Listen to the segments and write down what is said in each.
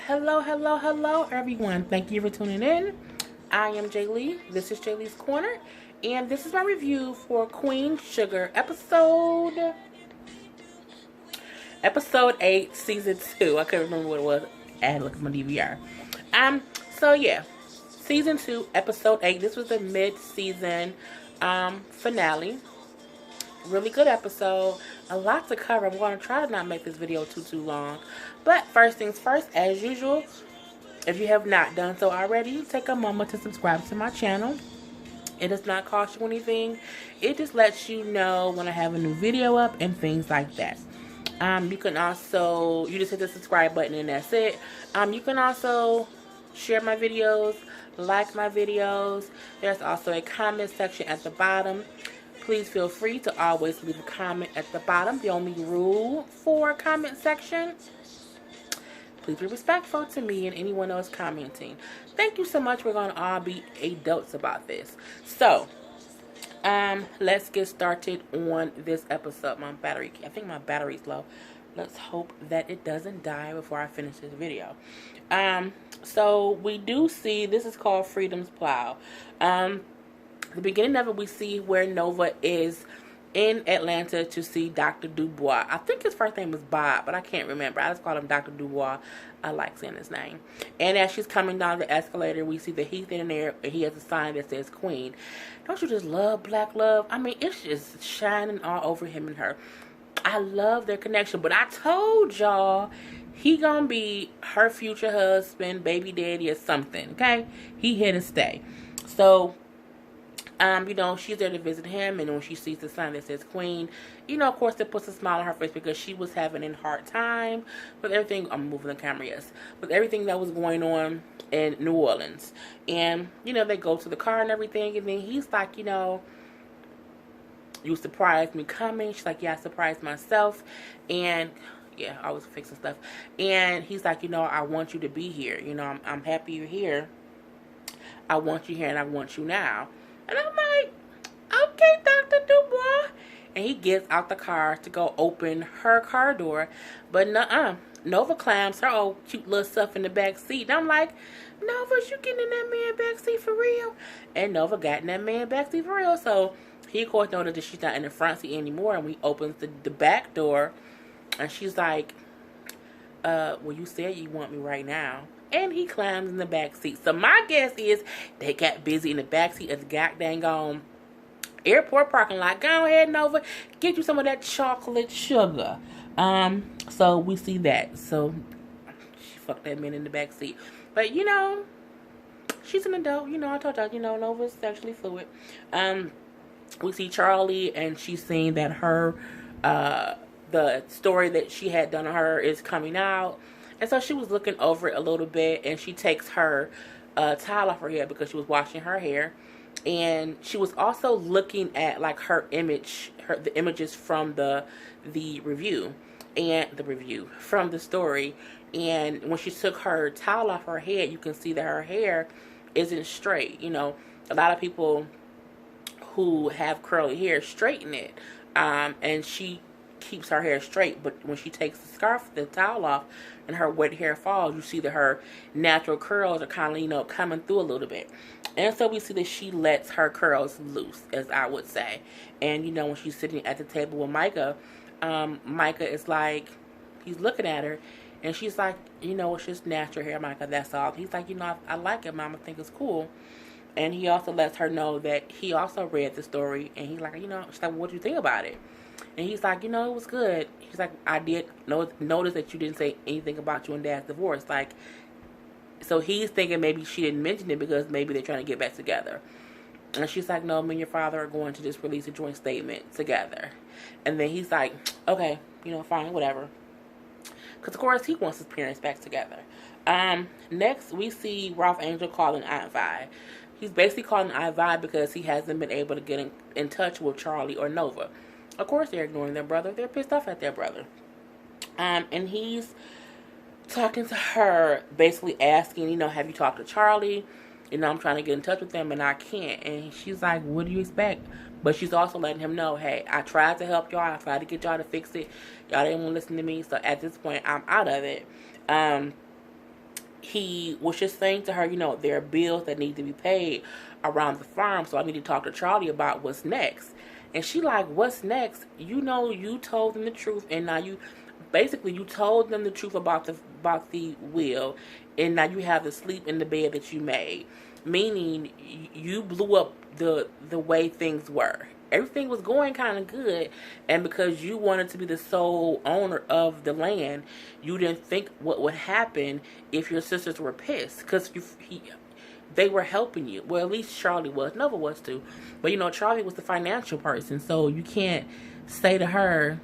Hello, everyone. Thank you for tuning in. I am Jay Lee. This is Jay Lee's Corner, and this is my review for Queen Sugar episode 8, season 2. I couldn't remember what it was. I had to look at my DVR. So yeah, season 2, episode 8. This was the mid-season finale. Really good episode. A lot to cover. I'm going to try to not make this video too long. But first things first, as usual, if you have not done so already, take a moment to subscribe to my channel. It does not cost you anything. It just lets you know when I have a new video up and things like that. You can also, you just hit the subscribe button and that's it. You can also share my videos, like my videos. There's also a comment section at the bottom. Please feel free to always leave a comment at the bottom. The only rule for a comment section, please be respectful to me and anyone else commenting. Thank you so much. We're going to all be adults about this. So, let's get started on this episode. I think my battery's low. Let's hope that it doesn't die before I finish this video. So we do see, this is called Freedom's Plow. The beginning of it, we see where Nova is in Atlanta to see Dr. Dubois. I think his first name is Bob, but I can't remember. I just call him Dr. Dubois. I like saying his name. And as she's coming down the escalator, we see that he's in there. He has a sign that says Queen. Don't you just love black love? I mean, it's just shining all over him and her. I love their connection. But I told y'all, he gonna be her future husband, baby daddy, or something. Okay? He here to stay. So, she's there to visit him, and when she sees the sign that says Queen, of course, it puts a smile on her face because she was having a hard time with everything. I'm moving the camera, yes. With everything that was going on in New Orleans. And, they go to the car and everything, and then he's like, you surprised me coming. She's like, yeah, I surprised myself. And, yeah, I was fixing stuff. And he's like, I want you to be here. I'm happy you're here. I want you here, and I want you now. And I'm like, okay, Dr. Dubois. And he gets out the car to go open her car door. But nuh-uh. Nova climbs her old cute little stuff in the back seat. And I'm like, Nova, you getting in that man back seat for real? And Nova got in that man back seat for real. So he, of course, noticed that she's not in the front seat anymore. And we opens the back door. And she's like, well, you said you want me right now. And he climbs in the back seat. So my guess is they got busy in the back seat of the goddamn airport parking lot. Go ahead, Nova. Get you some of that chocolate sugar. So we see that. So she fucked that man in the back seat. But she's an adult. I told y'all, Nova's sexually fluid. We see Charlie, and she's saying that her the story that she had done to her is coming out. And so she was looking over it a little bit, and she takes her towel off her head because she was washing her hair. And she was also looking at like the images from the review from the story. And when she took her towel off her head, you can see that her hair isn't straight. A lot of people who have curly hair straighten it, and she keeps her hair straight, but when she takes the towel off and her wet hair falls, you see that her natural curls are kind of coming through a little bit. And so we see that she lets her curls loose, as I would say. And when she's sitting at the table with Micah, Micah is like, he's looking at her, and she's like, it's just natural hair, Micah, that's all. He's like, I like it, Mom, I think it's cool. And he also lets her know that he also read the story, and he's like, she's like, what do you think about it? And he's like, it was good. He's like, I did notice that you didn't say anything about you and Dad's divorce. Like, so he's thinking maybe she didn't mention it because maybe they're trying to get back together. And she's like, no, me and your father are going to just release a joint statement together. And then he's like, okay, fine, whatever. Because, of course, he wants his parents back together. Next, we see Ralph Angel calling Aunt Vi. He's basically calling Aunt Vi because he hasn't been able to get in touch with Charlie or Nova. Of course, they're ignoring their brother. They're pissed off at their brother. And he's talking to her, basically asking, have you talked to Charlie? I'm trying to get in touch with them, and I can't. And she's like, what do you expect? But she's also letting him know, hey, I tried to help y'all. I tried to get y'all to fix it. Y'all didn't want to listen to me. So at this point, I'm out of it. he was just saying to her, you know, there are bills that need to be paid around the farm, so I need to talk to Charlie about what's next. And she like, what's next? You know, you told them the truth, and now you, basically, you told them the truth about the will, and now you have to sleep in the bed that you made. Meaning, you blew up the way things were. Everything was going kind of good, and because you wanted to be the sole owner of the land, you didn't think what would happen if your sisters were pissed, because they were helping you. Well, at least Charlie was. Nova was too. But, you know, Charlie was the financial person. So you can't say to her,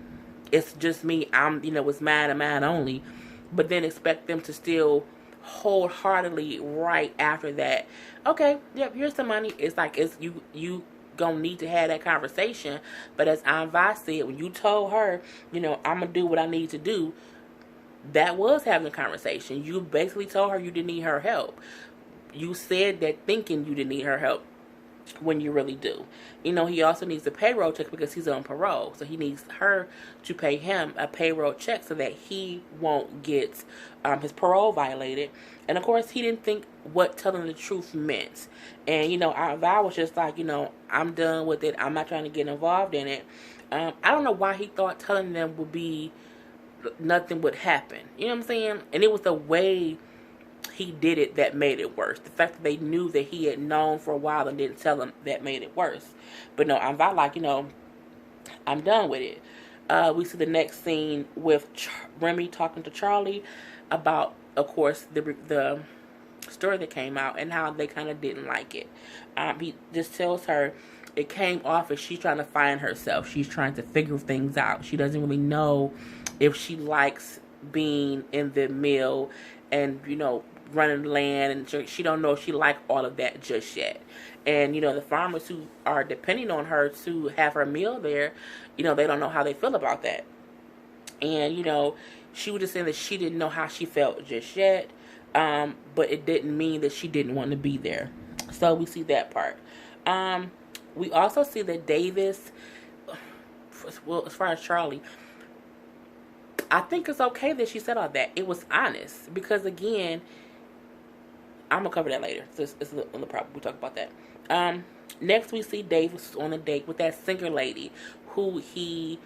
it's just me. It's mine and mine only. But then expect them to still wholeheartedly right after that. Okay, yep, here's the money. It's like, it's you gonna need to have that conversation. But as Anva said, when you told her, you know, I'm gonna do what I need to do, that was having a conversation. You basically told her you didn't need her help. You said that thinking you didn't need her help when you really do. You know, he also needs a payroll check because he's on parole. So he needs her to pay him a payroll check so that he won't get his parole violated. And, of course, he didn't think what telling the truth meant. And, you know, I was just like, you know, I'm done with it. I'm not trying to get involved in it. I don't know why he thought telling them would be, nothing would happen. You know what I'm saying? And it was the way he did it that made it worse. The fact that they knew that he had known for a while and didn't tell him, that made it worse. But no, I'm like, you know, I'm done with it. We see the next scene with Remy talking to Charlie about, of course, the story that came out and how they kind of didn't like it. He just tells her it came off as she's trying to find herself. She's trying to figure things out. She doesn't really know if she likes being in the mill and, you know, running land, and she don't know if she like all of that just yet. And, you know, the farmers who are depending on her to have her meal there, you know, they don't know how they feel about that. And, you know, she was just saying that she didn't know how she felt just yet, but it didn't mean that she didn't want to be there. So we see that part. We also see that Davis, well, as far as Charlie, I think it's okay that she said all that. It was honest. Because, again, I'm going to cover that later. So it's on the problem. We'll talk about that. Next, we see Davis on a date with that singer lady who he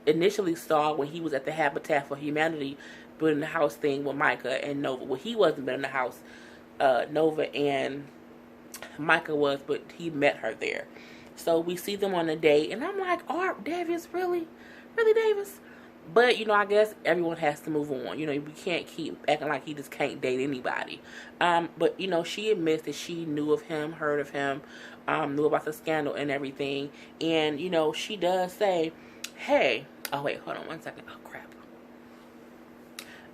initially saw when he was at the Habitat for Humanity building the house thing with Micah and Nova. Well, he wasn't building the house. Nova and Micah was, but he met her there. So we see them on a date. And I'm like, oh, Davis, really? Really, Davis? But, you know, I guess everyone has to move on. You know, we can't keep acting like he just can't date anybody. But, you know, she admits that she knew of him, heard of him, knew about the scandal and everything. And, you know, she does say, hey, oh, wait, hold on one second. Oh, crap.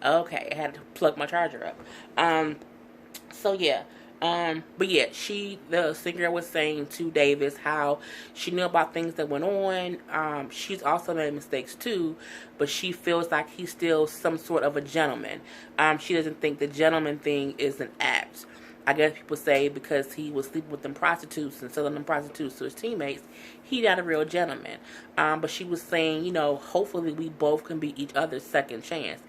Okay, I had to plug my charger up. So, yeah. But yeah, the singer was saying to Davis how she knew about things that went on. She's also made mistakes too, but she feels like he's still some sort of a gentleman. She doesn't think the gentleman thing is an act. I guess people say because he was sleeping with them prostitutes and selling them prostitutes to his teammates, he's not a real gentleman. But she was saying, you know, hopefully we both can be each other's second chance.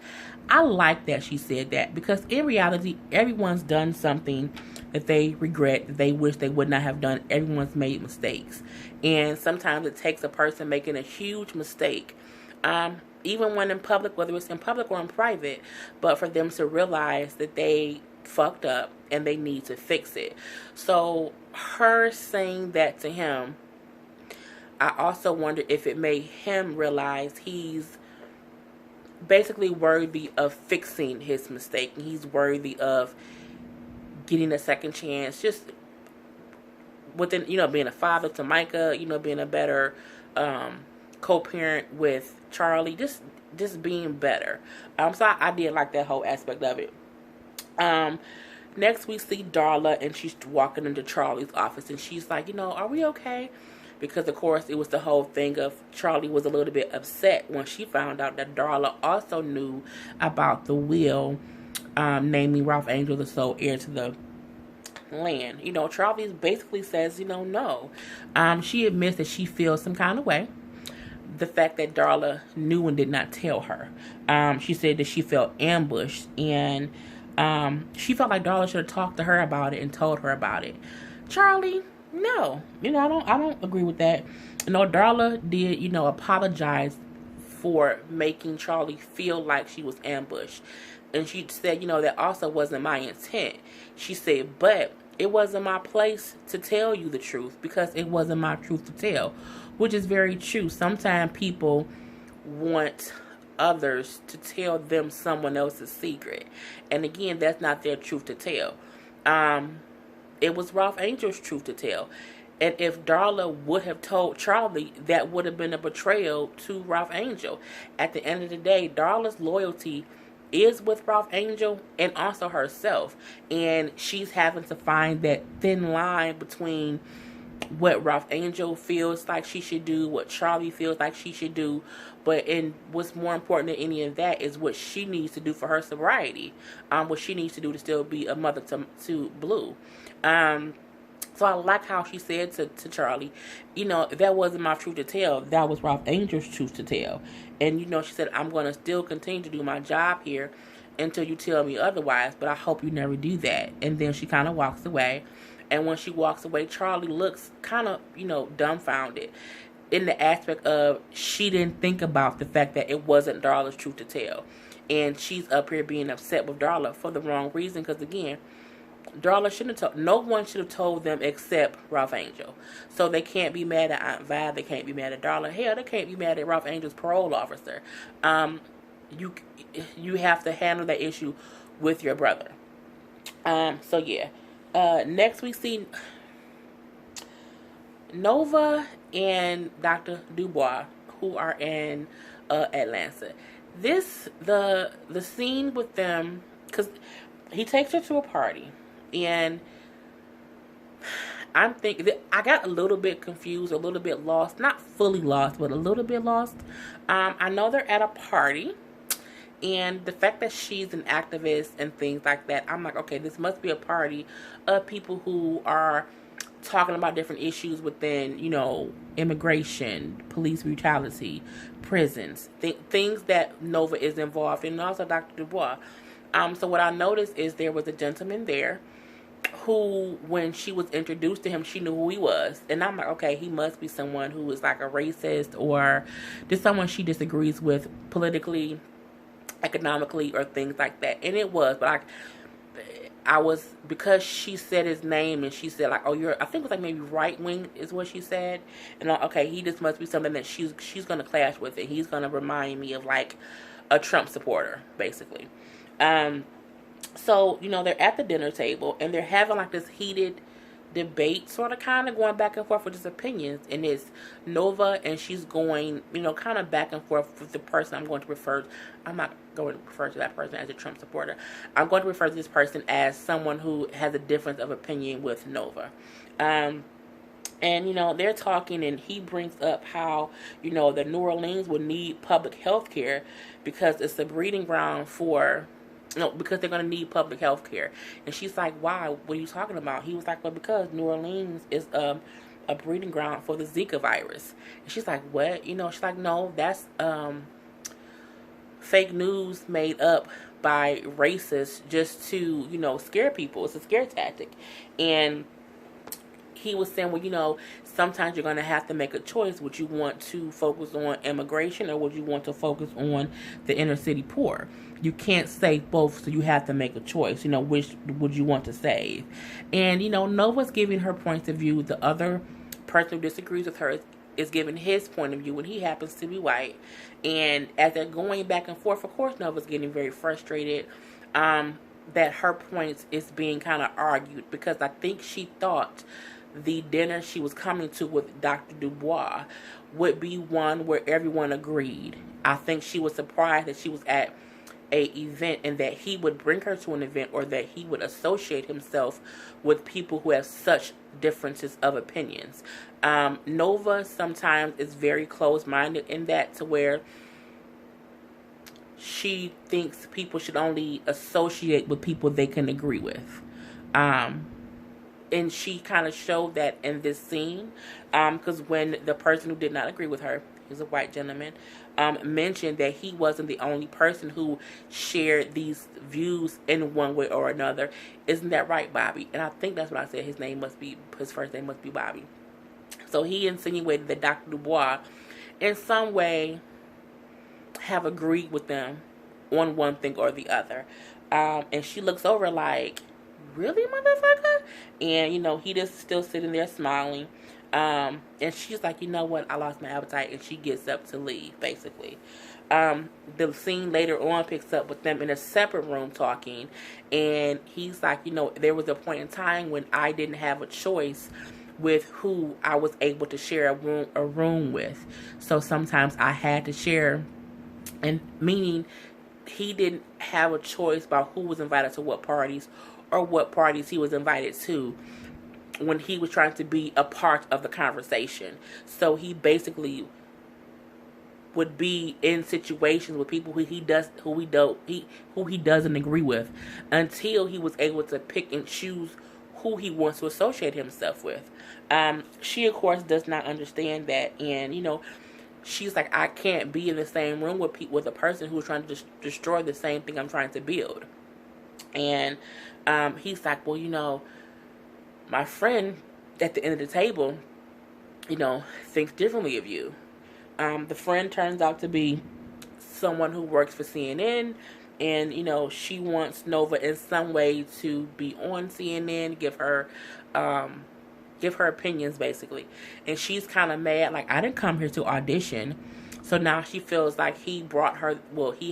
I like that she said that because in reality, everyone's done something that they regret, that they wish they would not have done. Everyone's made mistakes. And sometimes it takes a person making a huge mistake, even when in public, whether it's in public or in private, but for them to realize that they fucked up and they need to fix it. So her saying that to him, I also wonder if it made him realize he's basically worthy of fixing his mistake. And he's worthy of getting a second chance, just within, you know, being a father to Micah, you know, being a better co-parent with Charlie, just being better. So I did like that whole aspect of it. Next we see Darla, and she's walking into Charlie's office, and she's like, you know, are we okay? Because, of course, it was the whole thing of Charlie was a little bit upset when she found out that Darla also knew about the will, namely Ralph Angel, the sole heir to the land. You know, Charlie basically says, you know, no. She admits that she feels some kind of way. The fact that Darla knew and did not tell her. She said that she felt ambushed, and She felt like Darla should have talked to her about it and told her about it. Charlie, no, I don't agree with that. Darla did, apologize for making Charlie feel like she was ambushed. And she said, that also wasn't my intent. She said, but it wasn't my place to tell you the truth because it wasn't my truth to tell, which is very true. Sometimes people want others to tell them someone else's secret. And again, that's not their truth to tell. It was Ralph Angel's truth to tell. And if Darla would have told Charlie, that would have been a betrayal to Ralph Angel. At the end of the day, Darla's loyalty is with Ralph Angel and also herself. And she's having to find that thin line between what Ralph Angel feels like she should do, what Charlie feels like she should do. But what's more important than any of that is what she needs to do for her sobriety. What she needs to do to still be a mother to Blue. So I like how she said to Charlie, that wasn't my truth to tell. That was Ralph Angel's truth to tell. And, she said, I'm going to still continue to do my job here until you tell me otherwise, but I hope you never do that. And then she kind of walks away. And when she walks away, Charlie looks kind of, dumbfounded in the aspect of she didn't think about the fact that it wasn't Darla's truth to tell. And she's up here being upset with Darla for the wrong reason because, again, Darla shouldn't have told. No one should have told them except Ralph Angel. So they can't be mad at Aunt Vi. They can't be mad at Darla. Hell, they can't be mad at Ralph Angel's parole officer. You have to handle that issue with your brother. So yeah. Next we see Nova and Dr. Dubois, who are in Atlanta. The scene with them, because he takes her to a party. And I'm thinking that I got a little bit confused, a little bit lost. Not fully lost, but a little bit lost. I know they're at a party. And the fact that she's an activist and things like that, I'm like, okay, this must be a party of people who are talking about different issues within, immigration, police brutality, prisons, things that Nova is involved in, and also Dr. Dubois. So what I noticed is there was a gentleman there who, when she was introduced to him, she knew who he was. And I'm like, okay, he must be someone who is like a racist or just someone she disagrees with politically, economically, or things like that. And it was, but I was, because she said his name and she said like, oh, I think it was like maybe right wing is what she said. And okay, he just must be something that she's going to clash with it. He's going to remind me of like a Trump supporter, basically. So, they're at the dinner table and they're having like this heated debate, sort of kind of going back and forth with his opinions. And it's Nova, and she's going, kind of back and forth with the person I'm going to refer. I'm not going to refer to that person as a Trump supporter. I'm going to refer to this person as someone who has a difference of opinion with Nova. And, they're talking, and he brings up how, the New Orleans would need public health care because it's a breeding ground for, because they're going to need public health care. And she's like, why? What are you talking about? He was like, well, because New Orleans is a breeding ground for the Zika virus. And she's like, what? She's like, no, that's fake news made up by racists just to, scare people. It's a scare tactic. And he was saying, well, sometimes you're going to have to make a choice. Would you want to focus on immigration or would you want to focus on the inner city poor? You can't save both, so you have to make a choice. Which would you want to save? And, Nova's giving her points of view. The other person who disagrees with her is giving his point of view, and he happens to be white. And as they're going back and forth, of course, Nova's getting very frustrated that her points is being kind of argued, because I think she thought the dinner she was coming to with Dr. Dubois would be one where everyone agreed. I think she was surprised that she was at a event and that he would bring her to an event, or that he would associate himself with people who have such differences of opinions. Nova sometimes is very closed-minded in that, to where she thinks people should only associate with people they can agree with. And she kind of showed that in this scene, because when the person who did not agree with her, he's a white gentleman, mentioned that he wasn't the only person who shared these views in one way or another. Isn't that right, Bobby? And I think that's what I said. His first name must be Bobby. So he insinuated that Dr. Dubois, in some way, have agreed with them on one thing or the other. And she looks over like, really, motherfucker? And, he just still sitting there smiling. And she's like, you know what? I lost my appetite. And she gets up to leave, basically. The scene later on picks up with them in a separate room talking. And he's like, there was a point in time when I didn't have a choice with who I was able to share a room with. So sometimes I had to share, and meaning he didn't have a choice about who was invited to what parties or what parties he was invited to when he was trying to be a part of the conversation. So he basically would be in situations with people who he doesn't agree with, until he was able to pick and choose who he wants to associate himself with. She, of course, does not understand that, and she's like, I can't be in the same room with a person who's trying to destroy the same thing I'm trying to build. And he's like, well, my friend at the end of the table, thinks differently of you. The friend turns out to be someone who works for CNN, and she wants Nova in some way to be on CNN, give her opinions, basically. And she's kind of mad, like, I didn't come here to audition. So now she feels like he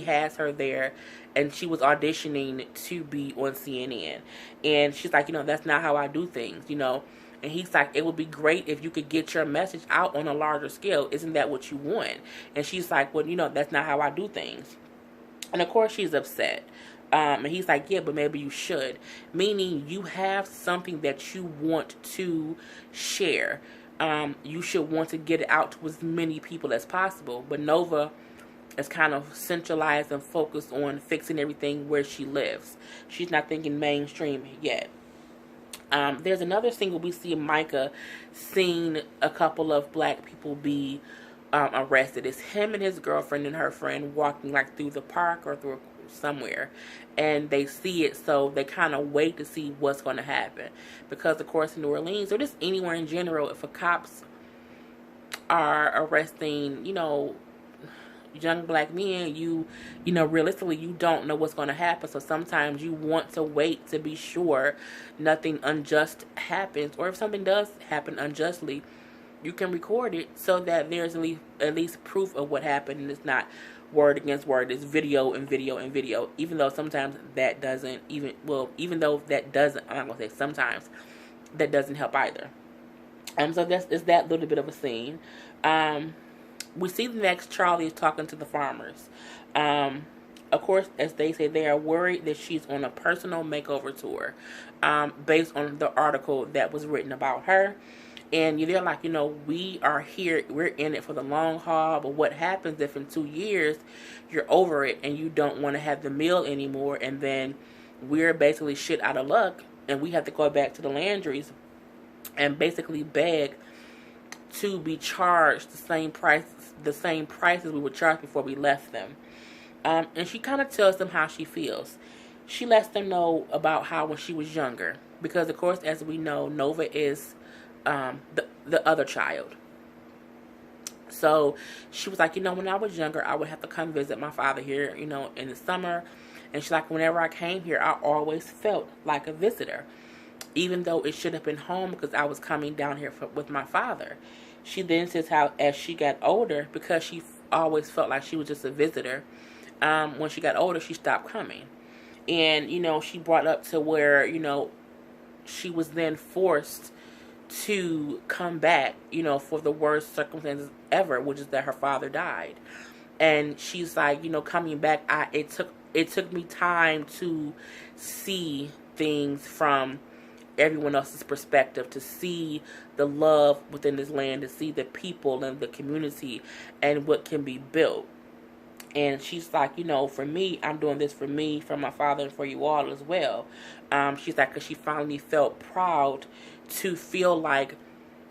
has her there, and she was auditioning to be on CNN. And she's like, that's not how I do things, And he's like, it would be great if you could get your message out on a larger scale. Isn't that what you want? And she's like, well, that's not how I do things. And of course she's upset. And he's like, yeah, but maybe you should. Meaning you have something that you want to share. You should want to get it out to as many people as possible. But Nova is kind of centralized and focused on fixing everything where she lives. She's not thinking mainstream yet. There's another scene where we see Micah seeing a couple of black people be arrested. It's him and his girlfriend and her friend walking like through the park or through somewhere, and they see it, so they kind of wait to see what's going to happen, because of course in New Orleans, or just anywhere in general, if a cops are arresting young black men, realistically you don't know what's going to happen. So sometimes you want to wait to be sure nothing unjust happens, or if something does happen unjustly, you can record it so that there's at least proof of what happened, and it's not word against word. It's video and video and video, even though sometimes that doesn't I'm not going to say sometimes, that doesn't help either. So it's that little bit of a scene. We see the next, Charlie is talking to the farmers. Of course, as they say, they are worried that she's on a personal makeover tour, based on the article that was written about her. And they're like, we are here, we're in it for the long haul, but what happens if in 2 years you're over it and you don't want to have the meal anymore, and then we're basically shit out of luck and we have to go back to the Landrys and basically beg to be charged the same prices we were charged before we left them. And she kind of tells them how she feels. She lets them know about how when she was younger, because of course, as we know, Nova is the other child. So she was like, when I was younger, I would have to come visit my father here, in the summer. And she's like, whenever I came here, I always felt like a visitor, even though it should have been home, because I was coming down here with my father. She then says how as she got older, because she always felt like she was just a visitor, when she got older, she stopped coming. And, she brought up to where, she was then forced to come back, for the worst circumstances ever, which is that her father died. And she's like, coming back, it took me time to see things from everyone else's perspective, to see the love within this land, to see the people and the community and what can be built. And she's like, for me, I'm doing this for me, for my father, and for you all as well. She's like, because she finally felt proud to feel like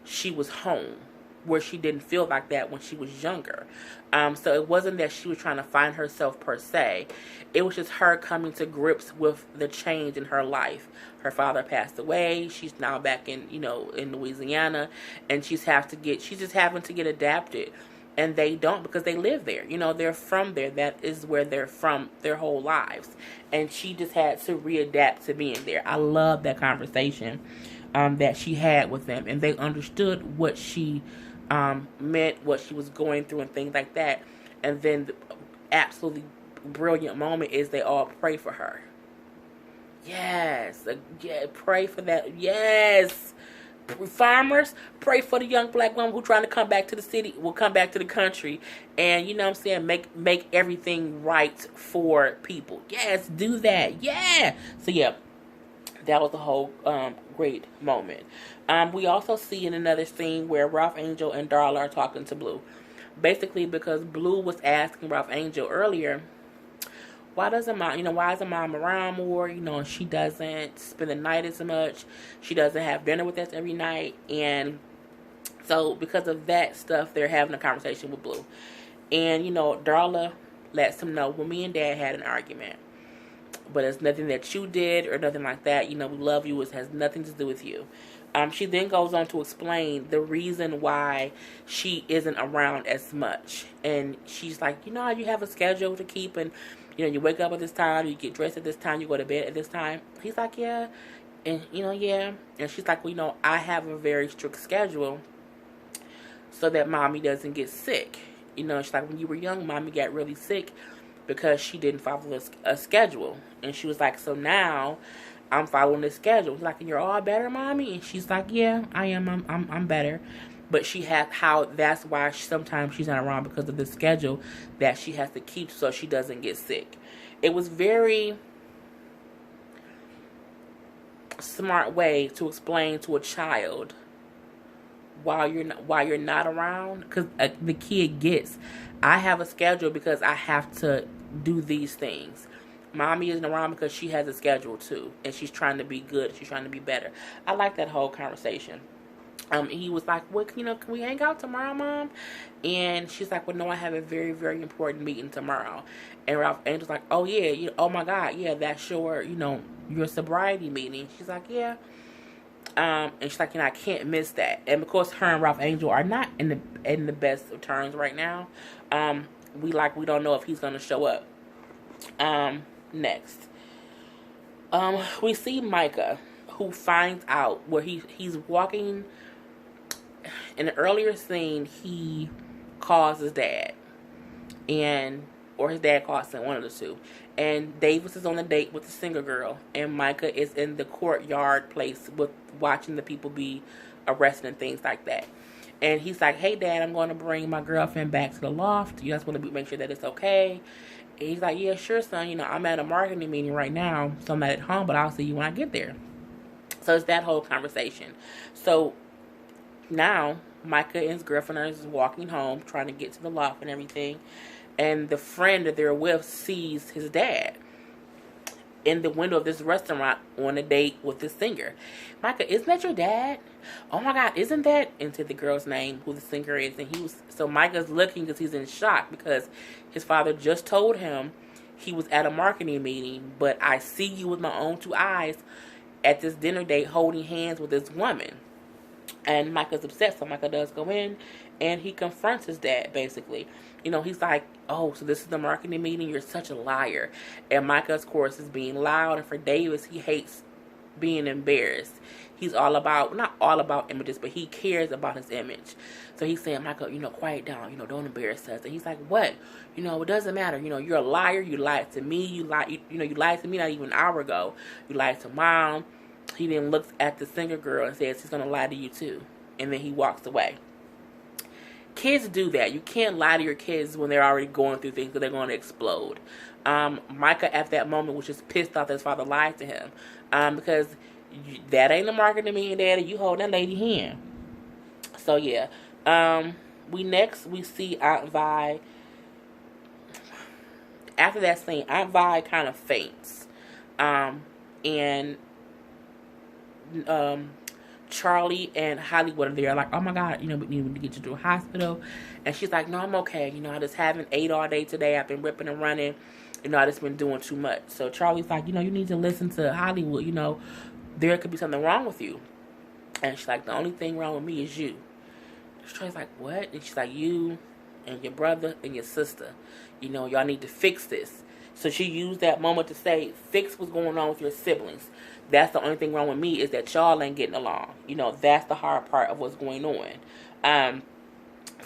she was home. where she didn't feel like that when she was younger. So it wasn't that she was trying to find herself per se. It was just her coming to grips with the change in her life. Her father passed away. She's now back in, in Louisiana, and she's just having to get adapted. And they don't, because they live there. They're from there. That is where they're from their whole lives. And she just had to readapt to being there. I love that conversation that she had with them. And they understood what she meant, what she was going through, and things like that. And then the absolutely brilliant moment is they all pray for her. Yes. Yeah, pray for that. Yes. Farmers, pray for the young black woman who trying to come back to the city, will come back to the country, and make everything right for people. Yes, do that. Yeah. So yeah, that was a whole great moment. We also see in another scene where Ralph Angel and Darla are talking to Blue. Basically because Blue was asking Ralph Angel earlier, why is the mom around more? And she doesn't spend the night as much. She doesn't have dinner with us every night. And so because of that stuff, they're having a conversation with Blue. And, Darla lets him know, well, me and Dad had an argument. But it's nothing that you did or nothing like that. We love you. It has nothing to do with you. She then goes on to explain the reason why she isn't around as much. And she's like, you have a schedule to keep, and you wake up at this time, you get dressed at this time, you go to bed at this time. He's like, yeah. And, yeah. And she's like, well, I have a very strict schedule so that Mommy doesn't get sick. She's like, when you were young, Mommy got really sick because she didn't follow a schedule. And she was like, so now I'm following this schedule. He's like, and you're all better, Mommy? And she's like, yeah, I am. I'm better. But that's why sometimes she's not around, because of the schedule that she has to keep so she doesn't get sick. It was very smart way to explain to a child why you're not around, because the kid gets, I have a schedule because I have to do these things. Mommy isn't around because she has a schedule too, and she's trying to be good. She's trying to be better. I like that whole conversation. He was like, well, can we hang out tomorrow, Mom? And she's like, well, no, I have a very, very important meeting tomorrow. And Ralph Angel's like, oh, yeah, oh, my God, yeah, that's your sobriety meeting. She's like, yeah. And she's like, I can't miss that. And, of course, her and Ralph Angel are not in the best of terms right now. We don't know if he's going to show up. Next. We see Micah, who finds out where he's walking. In an earlier scene, he calls his dad, or his dad calls him, one of the two. And Davis is on a date with the singer girl, and Micah is in the courtyard place watching the people be arrested and things like that. And he's like, hey, Dad, I'm going to bring my girlfriend back to the loft. You guys want to make sure that it's okay? And he's like, yeah, sure, son. I'm at a marketing meeting right now, so I'm not at home, but I'll see you when I get there. So it's that whole conversation. So now Micah and his girlfriend are just walking home, trying to get to the loft and everything. And the friend that they're with sees his dad in the window of this restaurant on a date with this singer. Micah, isn't that your dad? Oh my God, isn't that? And said the girl's name, who the singer is. And so Micah's looking because he's in shock, because his father just told him he was at a marketing meeting, but I see you with my own two eyes at this dinner date holding hands with this woman. And Micah's upset, so Micah does go in, and he confronts his dad, basically. He's like, oh, so this is the marketing meeting? You're such a liar. And Micah, of course, is being loud, and for Davis, he hates being embarrassed. He's not all about images, but he cares about his image. So he's saying, Micah, quiet down, don't embarrass us. And he's like, what? It doesn't matter. You're a liar. You lied to me. You lied to me not even an hour ago. You lied to Mom. He then looks at the singer girl and says he's going to lie to you too. And then he walks away. Kids do that. You can't lie to your kids when they're already going through things, because they're going to explode. Micah at that moment was just pissed off that his father lied to him. Because that ain't the marketing meeting, Daddy. You hold that lady hand. So yeah. We see Aunt Vi. After that scene, Aunt Vi kind of faints. And Charlie and Hollywood are there, like, oh my God, we need to get you to a hospital. And she's like, no, I'm okay. I just haven't ate all day today. I've been ripping and running. I just been doing too much. So Charlie's like, you need to listen to Hollywood. There could be something wrong with you. And she's like, the only thing wrong with me is you. Charlie's like, what? And she's like, you and your brother and your sister. Y'all need to fix this. So she used that moment to say, fix what's going on with your siblings. That's the only thing wrong with me, is that y'all ain't getting along. That's the hard part of what's going on.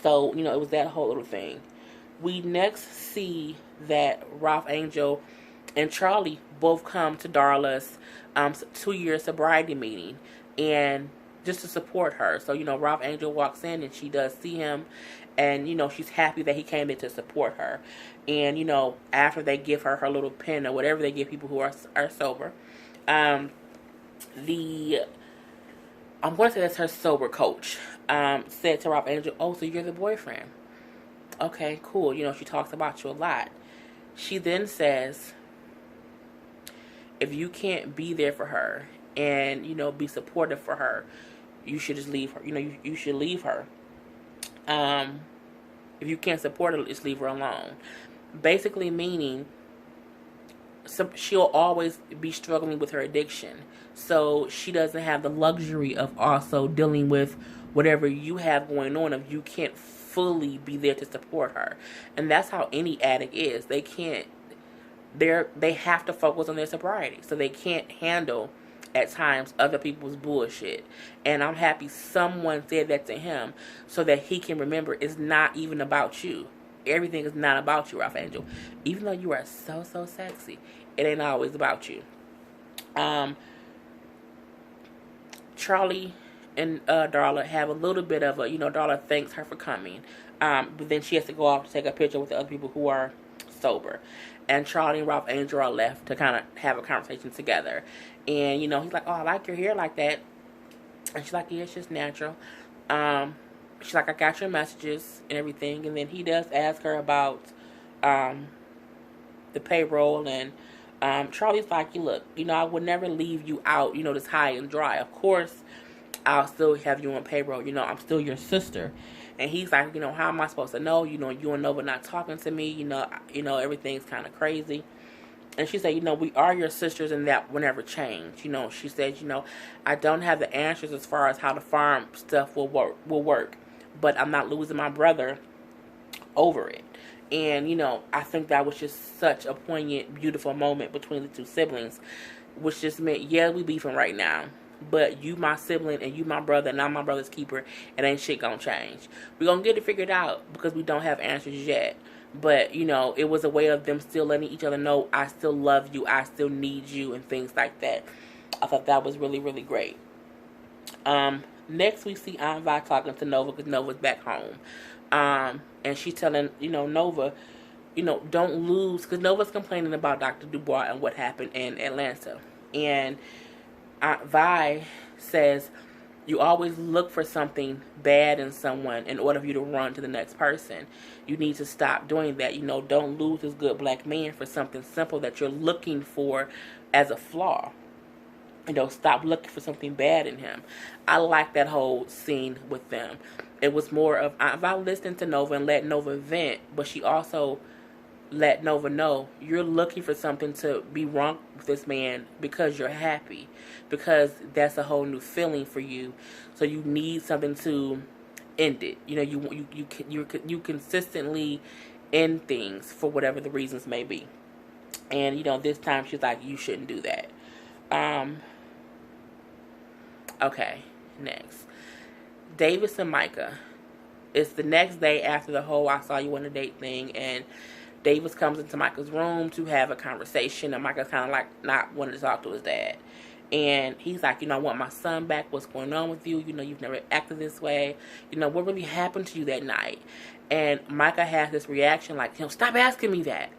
So, it was that whole little thing. We next see that Ralph Angel and Charlie both come to Darla's 2-year sobriety meeting, and just to support her. So, Ralph Angel walks in and she does see him, and, she's happy that he came in to support her. And, after they give her her little pen or whatever they give people who are sober, I'm going to say that's her sober coach, said to Ralph Angel, oh, so you're the boyfriend. Okay, cool. She talks about you a lot. She then says, if you can't be there for her and, be supportive for her, you should just leave her. You should leave her. If you can't support her, just leave her alone. Basically meaning, she'll always be struggling with her addiction. So she doesn't have the luxury of also dealing with whatever you have going on if you can't fully be there to support her. And that's how any addict is. They have to focus on their sobriety. So they can't handle, at times, other people's bullshit. And I'm happy someone said that to him so that he can remember it's not even about you. Everything is not about you, Ralph Angel. Even though you are so, so sexy, it ain't always about you. Charlie and Darla have a little bit of a, Darla thanks her for coming. But then she has to go off to take a picture with the other people who are sober. And Charlie and Ralph Angel are left to kind of have a conversation together. And, he's like, oh, I like your hair like that. And she's like, yeah, it's just natural. She's like, I got your messages and everything. And then he does ask her about the payroll. And Charlie's like, look, I would never leave you out, this high and dry. Of course, I'll still have you on payroll. I'm still your sister. And he's like, how am I supposed to know? You and Nova not talking to me. Everything's kind of crazy. And she said, we are your sisters, and that will never change. She said, I don't have the answers as far as how the farm stuff will work. But I'm not losing my brother over it. And, I think that was just such a poignant, beautiful moment between the two siblings. Which just meant, yeah, we beefing right now. But you my sibling and you my brother and I'm my brother's keeper. And ain't shit gonna change. We're gonna get it figured out because we don't have answers yet. But, it was a way of them still letting each other know, I still love you, I still need you, and things like that. I thought that was really, really great. Next we see Aunt Vi talking to Nova because Nova's back home. And she's telling, Nova, don't lose, because Nova's complaining about Dr. Dubois and what happened in Atlanta. And Aunt Vi says, you always look for something bad in someone in order for you to run to the next person. You need to stop doing that. Don't lose this good black man for something simple that you're looking for as a flaw. Stop looking for something bad in him. I like that whole scene with them. It was more of Aunt Vi listening to Nova and let Nova vent, but she also let Nova know you're looking for something to be wrong with this man because you're happy, because that's a whole new feeling for you. So you need something to end it. You consistently end things for whatever the reasons may be. And this time she's like, you shouldn't do that. Okay, next, Davis and Micah. It's the next day after the whole I saw you on a date thing, and Davis comes into Micah's room to have a conversation, and Micah's kind of like not wanting to talk to his dad. And he's like, I want my son back. What's going on with you? You've never acted this way. What really happened to you that night? And Micah has this reaction like, stop asking me that.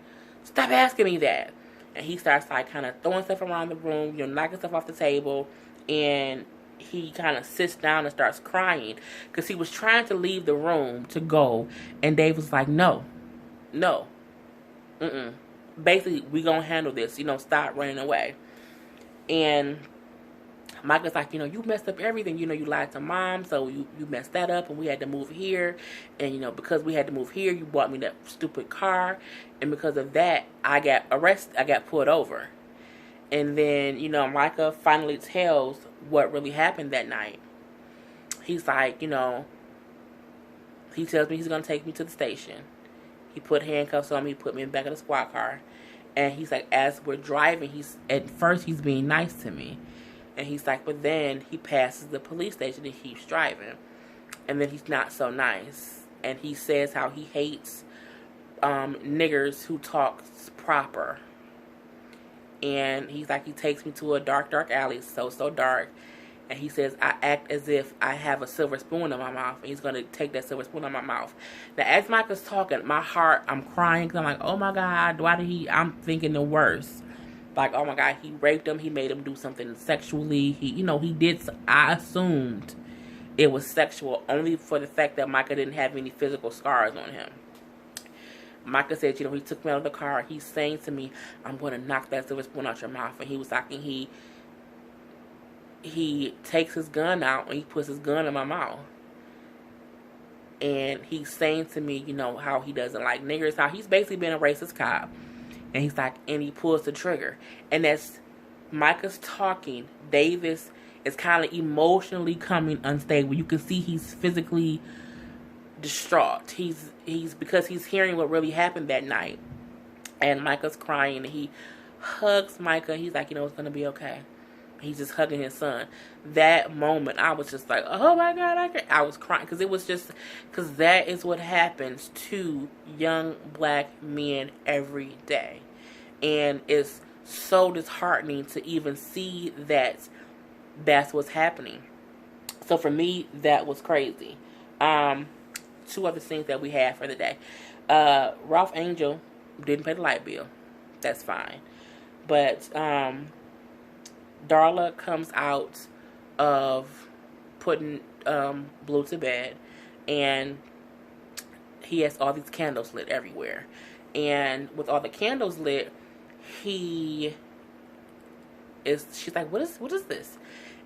Stop asking me that. And he starts like kind of throwing stuff around the room, knocking stuff off the table. And he kind of sits down and starts crying because he was trying to leave the room to go. And Dave was like, no. Basically, we gonna handle this. Stop running away. And Micah's like, you messed up everything. You lied to mom, so you messed that up, and we had to move here. And, because we had to move here, you bought me that stupid car. And because of that, I got arrested. I got pulled over. And then, Micah finally tells what really happened that night. He's like, he tells me he's going to take me to the station. He put handcuffs on me, put me in the back of the squad car. And he's like, as we're driving, at first he's being nice to me. And he's like, but then he passes the police station and keeps driving. And then he's not so nice. And he says how he hates niggers who talk proper. And he's like, he takes me to a dark, dark alley, so dark. And he says, I act as if I have a silver spoon in my mouth. And he's going to take that silver spoon out of my mouth. Now, as Micah's talking, my heart, I'm crying. Because I'm like, oh my God, I'm thinking the worst. Like, oh my God, he raped him. He made him do something sexually. He did. I assumed it was sexual only for the fact that Micah didn't have any physical scars on him. Micah said, he took me out of the car. He's saying to me, I'm going to knock that silver spoon out your mouth. And he was like, he takes his gun out and he puts his gun in my mouth. And he's saying to me, how he doesn't like niggers, how he's basically been a racist cop. And he's like, and he pulls the trigger. And as Micah's talking, Davis is kind of emotionally coming unstable. You can see he's physically distraught. He's because he's hearing what really happened that night. And Micah's crying and he hugs Micah. He's like, it's going to be okay. He's just hugging his son. That moment, I was just like, oh my God, I was crying. Because that is what happens to young black men every day. And it's so disheartening to even see that that's what's happening. So for me, that was crazy. Two other things that we had for the day. Ralph Angel didn't pay the light bill. That's fine. But, Darla comes out of putting Blue to bed, and he has all these candles lit everywhere. And with all the candles lit, she's like, what is this?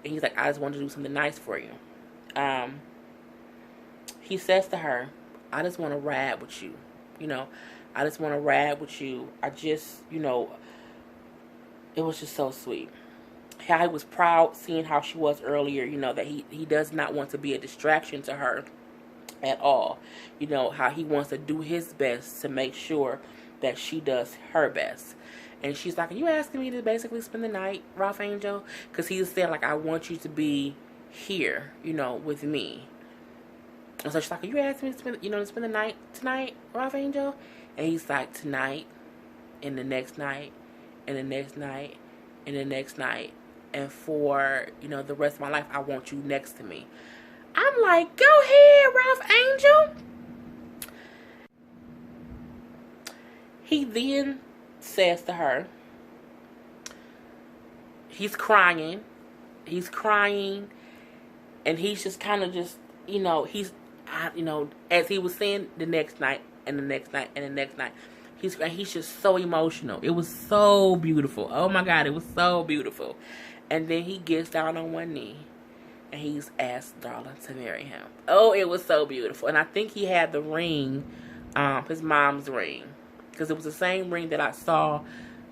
And he's like, I just wanted to do something nice for you. He says to her, I just want to ride with you. I just want to ride with you. I just, it was just so sweet. How he was proud seeing how she was earlier, that he does not want to be a distraction to her at all. How he wants to do his best to make sure that she does her best. And she's like, are you asking me to basically spend the night, Ralph Angel? Because he's saying, like, I want you to be here, with me. And so she's like, are you asking me to spend the night tonight, Ralph Angel? And he's like, tonight, and the next night, and the next night, and the next night. And for, the rest of my life, I want you next to me. I'm like, go ahead, Ralph Angel. He then says to her, he's crying, and he's just kind of just, as he was saying the next night, and the next night, and the next night, he's just so emotional. It was so beautiful. Oh my God, it was so beautiful. And then he gets down on one knee, and he's asked Darla to marry him. Oh, it was so beautiful. And I think he had the ring, his mom's ring, because it was the same ring that I saw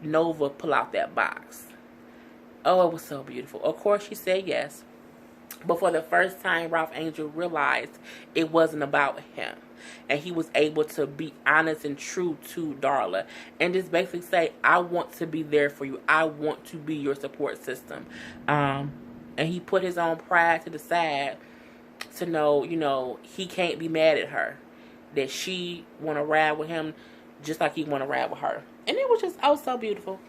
Nova pull out that box. Oh, it was so beautiful. Of course, she said yes. But for the first time, Ralph Angel realized it wasn't about him. And he was able to be honest and true to Darla. And just basically say, I want to be there for you. I want to be your support system. And he put his own pride to the side to know, he can't be mad at her. That she want to ride with him just like he want to ride with her. And it was just, so beautiful.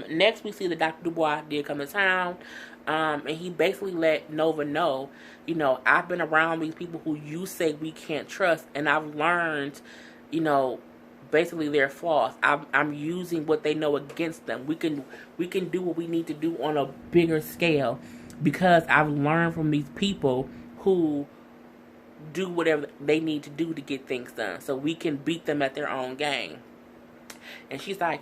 Next, we see that Dr. Dubois did come to town. And he basically let Nova know, I've been around these people who you say we can't trust, and I've learned, basically their flaws. I'm using what they know against them. We can do what we need to do on a bigger scale, because I've learned from these people who do whatever they need to do to get things done, so we can beat them at their own game. And she's like,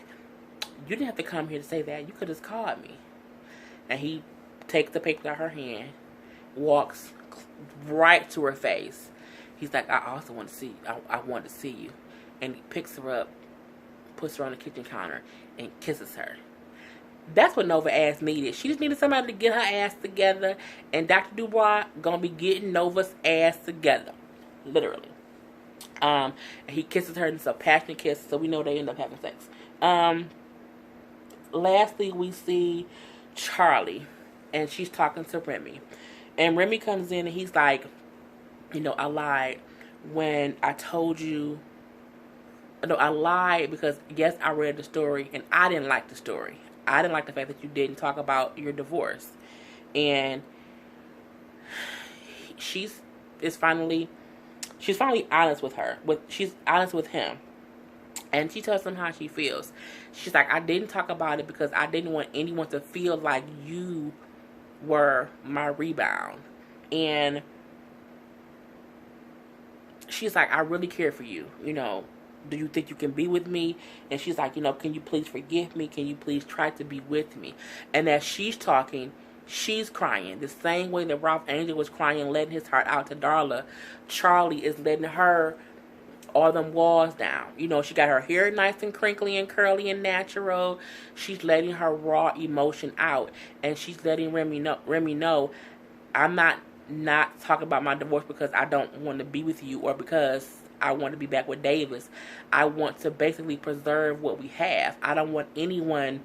you didn't have to come here to say that. You could have just called me. And he takes the paper out of her hand, walks right to her face. He's like, I also want to see you. I want to see you. And he picks her up, puts her on the kitchen counter, and kisses her. That's what Nova ass needed. She just needed somebody to get her ass together. And Dr. Dubois gonna be getting Nova's ass together. Literally. And he kisses her, and it's a passionate kiss, so we know they end up having sex. Lastly, we see Charlie, and she's talking to Remy. And Remy comes in, and he's like, you know, I lied when I told you. No, I lied because, yes, I read the story, and I didn't like the story. I didn't like the fact that you didn't talk about your divorce. And she's finally honest with her. She's honest with him. And she tells him how she feels. She's like, I didn't talk about it because I didn't want anyone to feel like you were my rebound. And she's like, I really care for you. You know, do you think you can be with me? And she's like, you know, can you please forgive me? Can you please try to be with me? And as she's talking, she's crying. The same way that Ralph Angel was crying, letting his heart out to Darla, Charlie is letting her all them walls down. You know, she got her hair nice and crinkly and curly and natural. She's letting her raw emotion out. And she's letting Remy know, I'm not talking about my divorce because I don't want to be with you or because I want to be back with Davis. I want to basically preserve what we have. I don't want anyone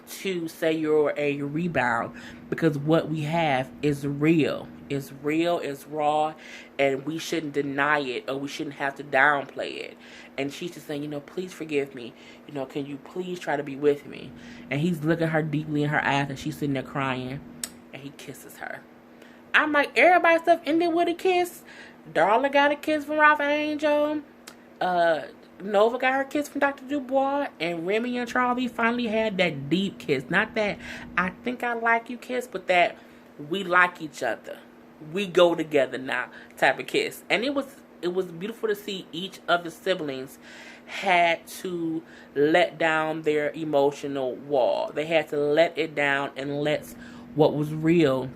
to say you're a rebound because what we have is real. It's real, it's raw, and we shouldn't deny it or we shouldn't have to downplay it. And she's just saying, you know, please forgive me. You know, can you please try to be with me? And he's looking her deeply in her eyes and she's sitting there crying and he kisses her. I'm like, everybody's stuff ended with a kiss. Darla got a kiss from Ralph Angel. Nova got her kiss from Dr. Dubois. And Remy and Charlie finally had that deep kiss. Not that I think I like you kiss, but that we like each other. We go together now type of kiss. And it was beautiful to see each of the siblings had to let down their emotional wall. They had to let it down and let what was real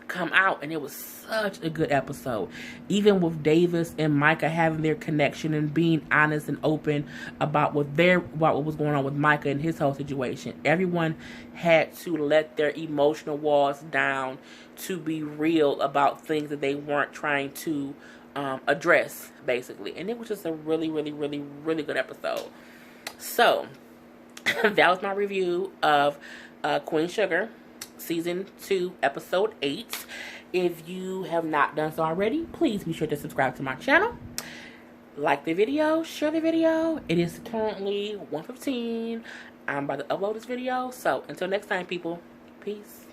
come out. And it was such a good episode. Even with Davis and Micah having their connection and being honest and open about what was going on with Micah and his whole situation. Everyone had to let their emotional walls down to be real about things that they weren't trying to address, basically. And it was just a really, really, really, really good episode. So that was my review of Queen Sugar Season 2, Episode 8. If you have not done so already, please be sure to subscribe to my channel. Like the video, share the video. It is currently 1:15. I'm about to upload this video. So until next time, people, peace.